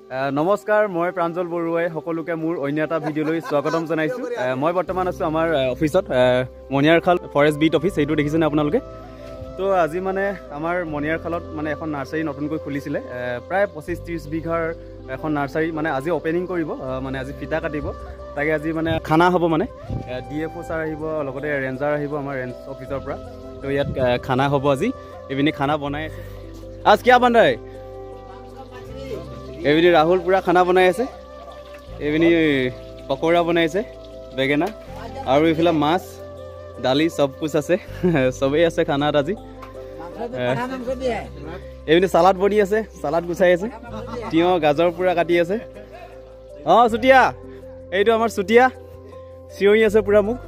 নমস্কাৰ, মই প্ৰাঞ্জল বৰুৱাই সকলোকে মোৰ অন্য এটা ভিডিঅ'লৈ স্বাগতম জনাইছোঁ। মই বৰ্তমান আছোঁ আমাৰ অফিচত, মণিয়াৰখাল ফৰেষ্ট বিট অফিচ, এইটো দেখিছেনে আপোনালোকে? তো আজি মানে আমাৰ মণিয়াৰখালত মানে এখন নাৰ্চাৰী নতুনকৈ খুলিছিলে, প্ৰায় 25-30 বিঘাৰ এখন নাৰ্চাৰী মানে আজি অপেনিং কৰিব, মানে আজি ফিটা কাটিব। তাকে আজি মানে খানা হ'ব, মানে DFO ছাৰ আহিব, লগতে ৰেঞ্জাৰ আহিব আমাৰ ৰেঞ্জ অফিচৰ পৰা। তো ইয়াত খানা হ'ব আজি। এইপিনি খানা বনাই আছে। আজ কিয় বন ৰहा है? এইপিনি ৰাহুল পুৰা খানা বনাই আছে, এইপিনি পকোৰা বনাইছে, বেগেনা, আৰু এইফালে মাছ দালি চব কুছ আছে, চবেই আছে খানাত আজি। এইপিনি চালাড বনি আছে, চালাড গুচাই আছে, তিয়ঁহ গাজৰ পুৰা কাটি আছে। অঁ চুতীয়া, এইটো আমাৰ চুতীয়া চিঞৰি আছে পুৰা মোক।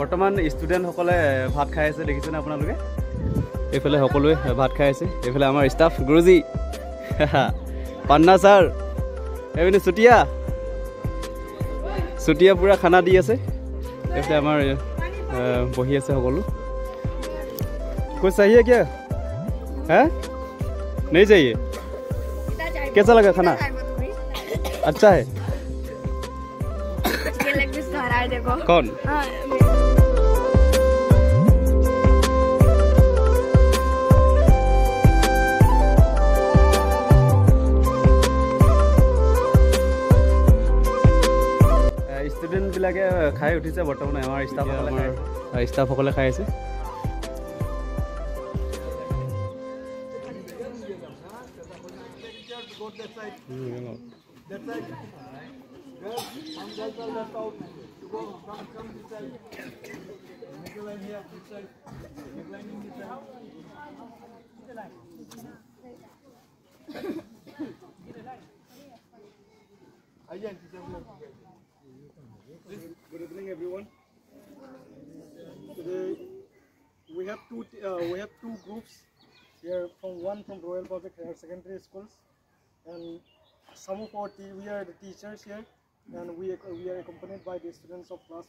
বৰ্তমান ষ্টুডেণ্টসকলে ভাত খাই আছে, দেখিছেনে আপোনালোকে? এইফালে সকলোৱে ভাত খাই আছে। এইফালে আমাৰ ষ্টাফ গুৰুজী, পান্না ছাৰ, এইপিনে চুতীয়া পুৰা খানা দি আছে। এইফালে আমাৰ বহি আছে সকলো। कुछ चाहिए क्या है? नहीं चाहिए? कैसा लगा खाना? अच्छा है। कौन? ষ্টুডেণ্টবিলাকে খাই উঠিছে বৰ্তমান, আমাৰ ষ্টাফসকলে খাই আছে। Good evening, everyone. Today we have two groups here. One from Royal Public Higher Secondary Schools, and some of our we are the teachers here, and we are accompanied by the students of class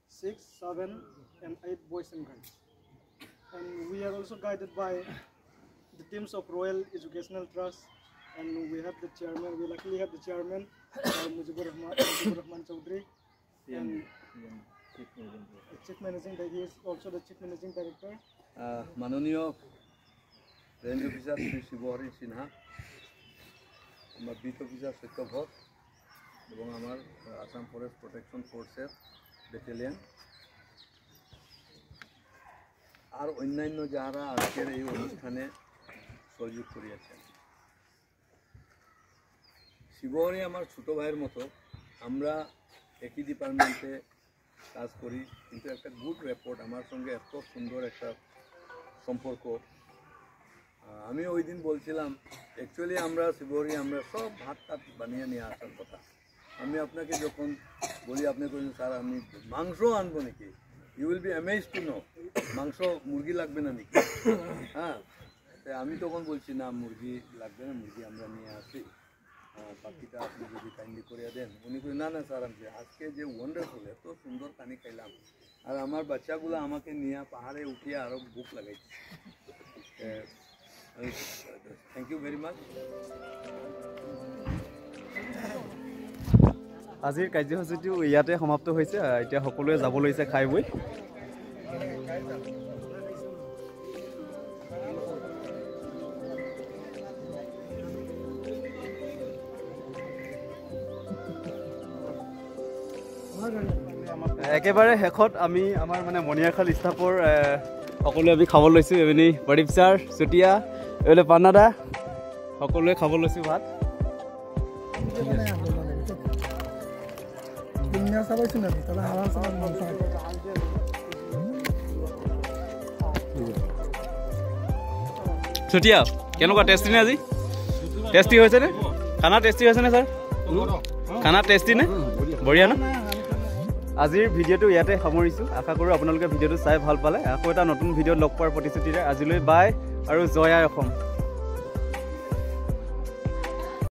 6, 7, and 8 boys and girls. And we are also guided by the teams of Royal Educational Trust, and we have the chairman. We luckily have the chairman, Mujibur Rahman Chaudhary, and chief managing director. He is also the chief managing director. Manoniya Range Officer Sri Shibohari Sinha, our Beat Officer Satyabhat Bhatt, এবং আমার Assam forest protection ফোর্সের battalion আর অন্যান্য যারা আজকের এই অনুষ্ঠানে সহযোগ করিয়াছেন। শিবহরি আমার ছোট ভাইয়ের মতো, আমরা একই ডিপার্টমেন্টে কাজ করি, কিন্তু একটা গুড রেপোর্ট, আমার সঙ্গে এত সুন্দর একটা সম্পর্ক। আমি ওই দিন বলছিলাম অ্যাকচুয়ালি আমরা শিবহরি আমরা সব ভাত টাত বানিয়ে নিয়ে আসার কথা। আমি আপনাকে যখন বলি, আপনি বলছেন স্যার আমি মাংস আনবো নাকি, you will be amazed to know মাংস মুরগি লাগবে না নাকি। হ্যাঁ, তাই আমি তখন বলছি না মুরগি লাগবে না, মুরগি আমরা নিয়ে আসি, বাকিটা আপনি যদি কাইন্ডলি করে দেন। উনি বলি না না স্যার, আমি আজকে যে ওয়ান্ডারফুল এত সুন্দর পানি খাইলাম, আর আমার বাচ্চাগুলো আমাকে নিয়ে পাহাড়ে উঠিয়ে আরও বুক লাগাইছে। থ্যাংক ইউ ভেরি মাচ। আজিৰ কাৰ্যসূচীটো ইয়াতে সমাপ্ত হৈছে। এতিয়া সকলোৱে যাব লৈছে খাই বৈ। একেবাৰে শেষত আমি আমাৰ মানে মণিয়াৰখাল ষ্টাফৰ সকলোৱে আমি খাব লৈছোঁ। এপিনি প্ৰদীপ ছাৰ, চুতীয়া, এইফালে পান্নাদা, সকলোৱে খাব লৈছোঁ ভাত। চুতীয়া কেনেকুৱা, টেষ্টি নে আজি? টেষ্টি হৈছেনে খানা? টেষ্টি হৈছেনে ছাৰ? খানা টেষ্টি নে? বঢ়িয়া ন? আজিৰ ভিডিঅ'টো ইয়াতে সামৰিছোঁ। আশা কৰোঁ আপোনালোকে ভিডিঅ'টো চাই ভাল পালে। আকৌ এটা নতুন ভিডিঅ'ত লগ পোৱাৰ প্ৰতিশ্ৰুতিৰে আজিলৈ বাই আৰু জয় আই অসম।